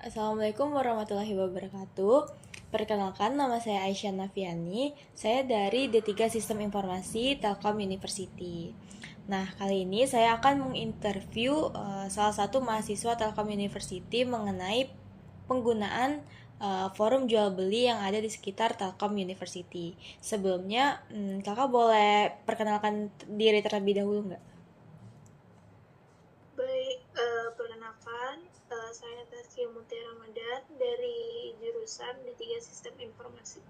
Assalamualaikum warahmatullahi wabarakatuh. Perkenalkan, nama saya Aisyah Nafiani. Saya dari D3 Sistem Informasi Telkom University. Nah, kali ini saya akan menginterview salah satu mahasiswa Telkom University mengenai penggunaan forum jual beli yang ada di sekitar Telkom University. Sebelumnya, kakak boleh perkenalkan diri terlebih dahulu nggak? Baik, perkenalkan, saya Taskia Mutia Ramadan dari jurusan D3 Sistem Informasi.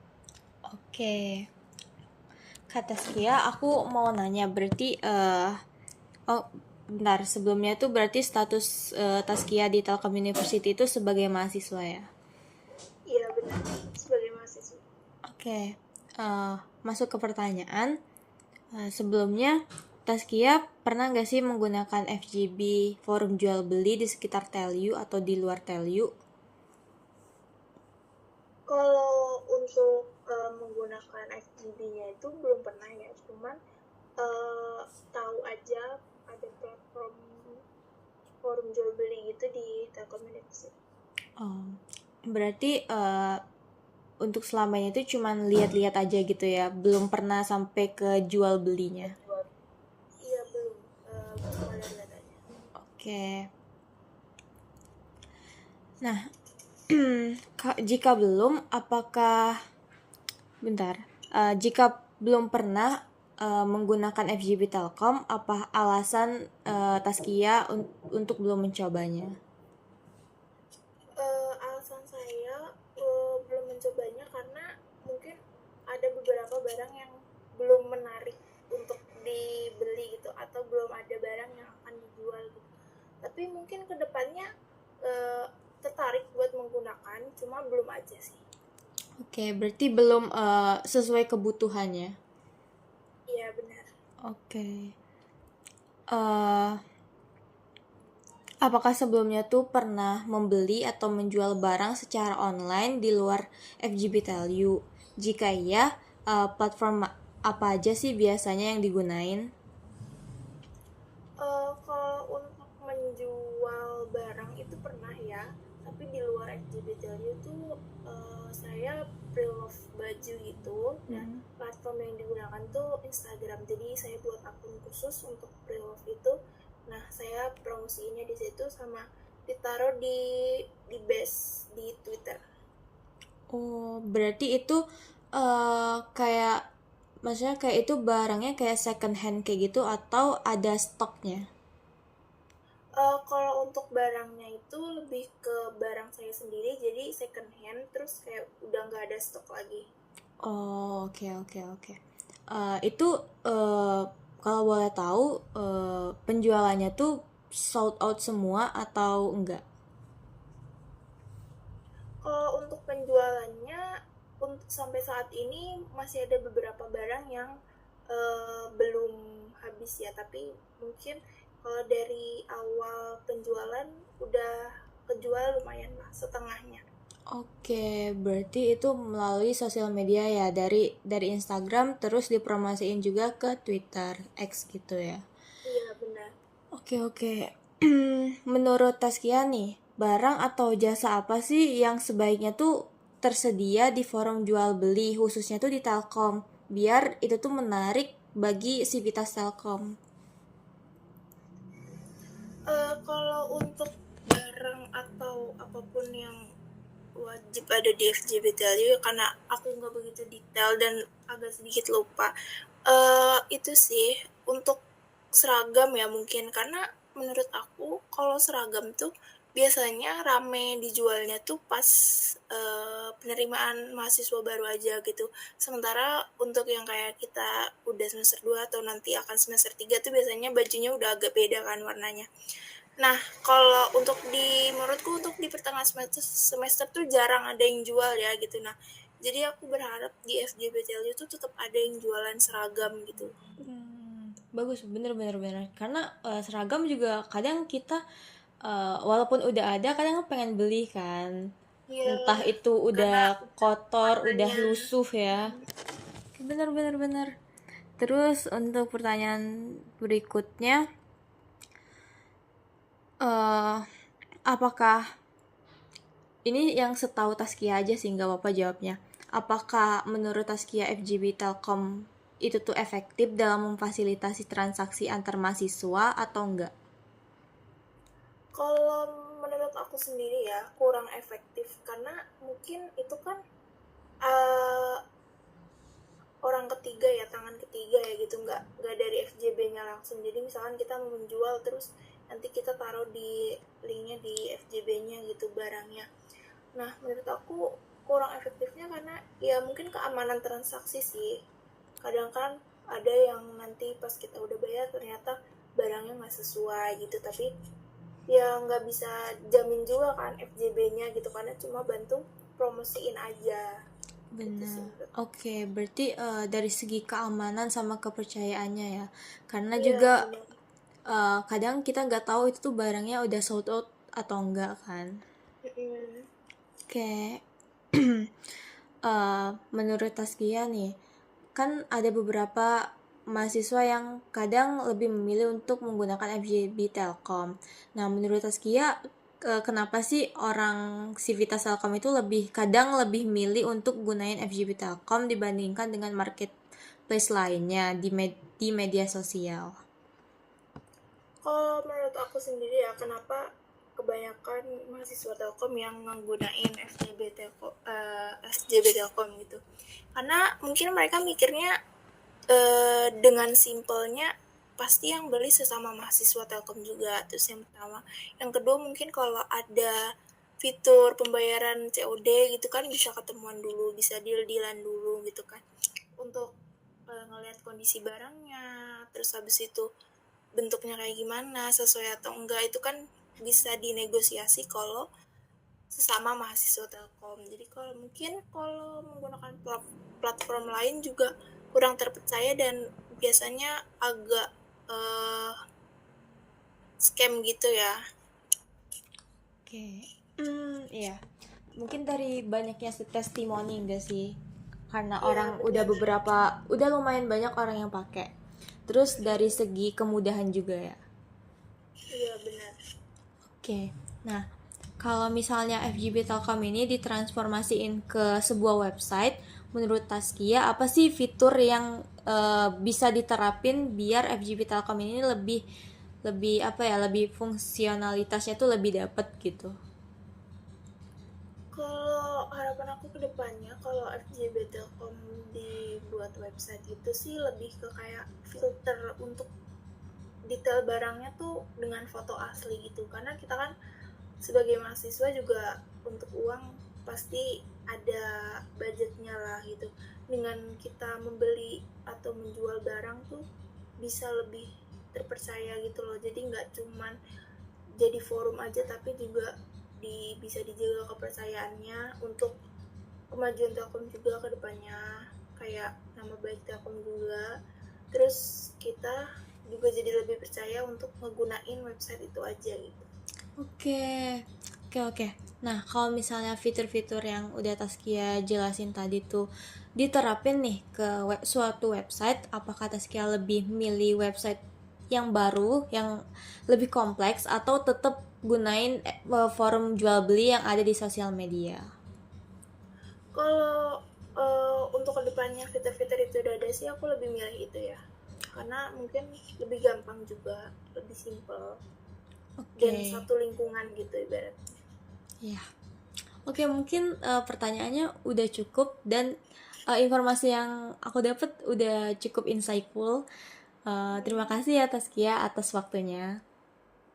Oke, Kak Taskia, aku mau nanya, berarti oh, bentar, sebelumnya itu berarti status Taskia di Telkom University itu sebagai mahasiswa ya? Iya benar, sebagai mahasiswa. Oke, masuk ke pertanyaan. Sebelumnya, Taskia pernah nggak sih menggunakan FGB forum jual beli di sekitar Telyu atau di luar Telyu? Kalau untuk menggunakan FGD-nya itu belum pernah ya, cuman tahu aja ada platform forum jual beli gitu di Telkom University. Oh, berarti untuk selama ini tuh cuman lihat-lihat aja gitu ya, belum pernah sampai ke jual belinya. Iya belum, cuma lihat-lihat aja. Oke. Nah, jika belum, apakah bentar? Jika belum pernah menggunakan FGB Telkom, apa alasan Taskia untuk belum mencobanya? Alasan saya belum mencobanya karena mungkin ada beberapa barang yang belum menarik untuk dibeli gitu atau belum ada barang yang akan dijual gitu. Tapi mungkin kedepannya tertarik buat menggunakan, cuma belum aja sih. Oke, berarti belum sesuai kebutuhannya. Iya benar. Oke. Eh, Apakah sebelumnya tuh pernah membeli atau menjual barang secara online di luar FGB Value? Jika iya, platform apa aja sih biasanya yang digunain? Kalau untuk menjual barang itu pernah ya, tapi di luar FGB Value tuh saya pre-love baju gitu. Nah, platform yang digunakan tuh Instagram. Jadi saya buat akun khusus untuk pre-love itu. Nah, saya promosiinnya di situ sama ditaruh di base di Twitter. Oh, berarti itu kayak maksudnya kayak itu barangnya kayak second hand kayak gitu atau ada stoknya? Kalau untuk barangnya itu lebih ke barang saya sendiri, jadi second hand, terus kayak udah nggak ada stok lagi. Oh, oke oke oke. Itu eh, kalau boleh tahu penjualannya tuh sold out semua atau enggak? Kalau untuk penjualannya, untuk sampai saat ini masih ada beberapa barang yang belum habis ya, tapi mungkin kalau dari awal penjualan udah kejual lumayan lah setengahnya. Oke, berarti itu melalui sosial media ya, dari Instagram terus dipromosiin juga ke Twitter X gitu ya. Iya benar. Oke oke. Menurut Taskia nih, barang atau jasa apa sih yang sebaiknya tuh tersedia di forum jual beli khususnya tuh di Telkom biar itu tuh menarik bagi sivitas Telkom. Kalau untuk barang atau apapun yang wajib ada di FJB Value, karena aku nggak begitu detail dan agak sedikit lupa, itu sih untuk seragam ya mungkin, karena menurut aku kalau seragam tuh biasanya rame dijualnya tuh pas penerimaan mahasiswa baru aja gitu. Sementara untuk yang kayak kita udah semester 2 atau nanti akan semester 3 tuh biasanya bajunya udah agak beda kan warnanya. Nah, kalau untuk menurutku untuk di pertengahan semester tuh jarang ada yang jual ya gitu. Nah, jadi aku berharap di FJBTL itu tetap ada yang jualan seragam gitu. Bagus, bener bener bener. Karena seragam juga kadang kita walaupun udah ada kadang pengen beli kan. Iya, Entah itu udah karena kotor, udah warnanya. lusuh ya. Bener bener bener. Terus untuk pertanyaan berikutnya, eh apakah ini yang setahu Taskia aja sih, nggak apa-apa jawabnya. Apakah menurut Taskia FGB Telkom itu tuh efektif dalam memfasilitasi transaksi antar mahasiswa atau enggak? Kalau menurut aku sendiri ya kurang efektif karena mungkin itu kan uh, orang ketiga ya, tangan ketiga ya gitu, nggak dari FJB-nya langsung. Jadi misalkan kita mau menjual terus nanti kita taruh di linknya di FJB-nya gitu barangnya. Nah menurut aku kurang efektifnya karena ya mungkin keamanan transaksi sih. Kadang kan ada yang nanti pas kita udah bayar ternyata barangnya nggak sesuai gitu, tapi ya nggak bisa jamin juga kan FJB-nya gitu karena cuma bantu promosiin aja. Benar. Oke, berarti dari segi keamanan sama kepercayaannya ya. Karena Iya juga benar. kadang kita nggak tahu itu tuh barangnya udah sold out atau enggak kan. Oke. Menurut Taskia nih, kan ada beberapa mahasiswa yang kadang lebih memilih untuk menggunakan FGB Telkom. Nah, menurut Taskia, kenapa sih orang Civitas Telkom itu kadang lebih milih untuk gunain FGB Telkom dibandingkan dengan marketplace lainnya di media sosial? Kalau menurut aku sendiri ya, kenapa kebanyakan mahasiswa Telkom yang menggunakan SJB Telkom gitu? Karena mungkin mereka mikirnya dengan simpelnya pasti yang beli sesama mahasiswa Telkom juga. Terus yang pertama, yang kedua mungkin kalau ada fitur pembayaran COD gitu kan bisa ketemuan dulu, bisa deal-dealan dulu gitu kan untuk ngelihat kondisi barangnya, terus habis itu bentuknya kayak gimana, sesuai atau enggak, itu kan bisa dinegosiasi kalau sesama mahasiswa Telkom. Jadi kalau menggunakan platform lain juga kurang terpercaya dan biasanya agak scam gitu ya. Oke. Iya. Mungkin dari banyaknya testimoni enggak sih? Karena Iya benar. udah lumayan banyak orang yang pakai. Terus dari segi kemudahan juga ya. Iya benar. Oke. Nah, kalau misalnya FGB Telkom ini ditransformasiin ke sebuah website, menurut Taskia apa sih fitur yang bisa diterapin biar FGB Telkom ini lebih lebih apa ya, lebih fungsionalitasnya tuh lebih dapet gitu? Kalau harapan aku ke depannya kalau FJB Telkom dibuat website itu sih lebih ke kayak filter untuk detail barangnya tuh dengan foto asli gitu, karena kita kan sebagai mahasiswa juga untuk uang pasti ada budgetnya lah gitu. Dengan kita membeli atau menjual barang tuh bisa lebih terpercaya gitu loh, jadi nggak cuman jadi forum aja tapi juga bisa dijaga kepercayaannya untuk kemajuan Telkom juga ke depannya, kayak nama baik Telkom juga, terus kita juga jadi lebih percaya untuk ngegunain website itu aja gitu. Oke, oke. Nah, kalau misalnya fitur-fitur yang udah Taskia jelasin tadi tuh diterapin nih ke suatu website, apakah Taskia lebih milih website yang baru, yang lebih kompleks, atau tetap gunain forum jual beli yang ada di sosial media? Kalau untuk kedepannya fitur-fitur itu udah ada sih, aku lebih milih itu ya, karena mungkin lebih gampang juga, lebih simple dan Oke, satu lingkungan gitu ibaratnya. ya. Oke, mungkin pertanyaannya udah cukup dan informasi yang aku dapat udah cukup insightful. Terima kasih ya Taskia atas waktunya.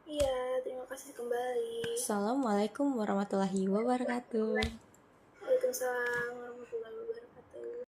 Iya, terima kasih kembali. Assalamualaikum warahmatullahi wabarakatuh. Waalaikumsalam.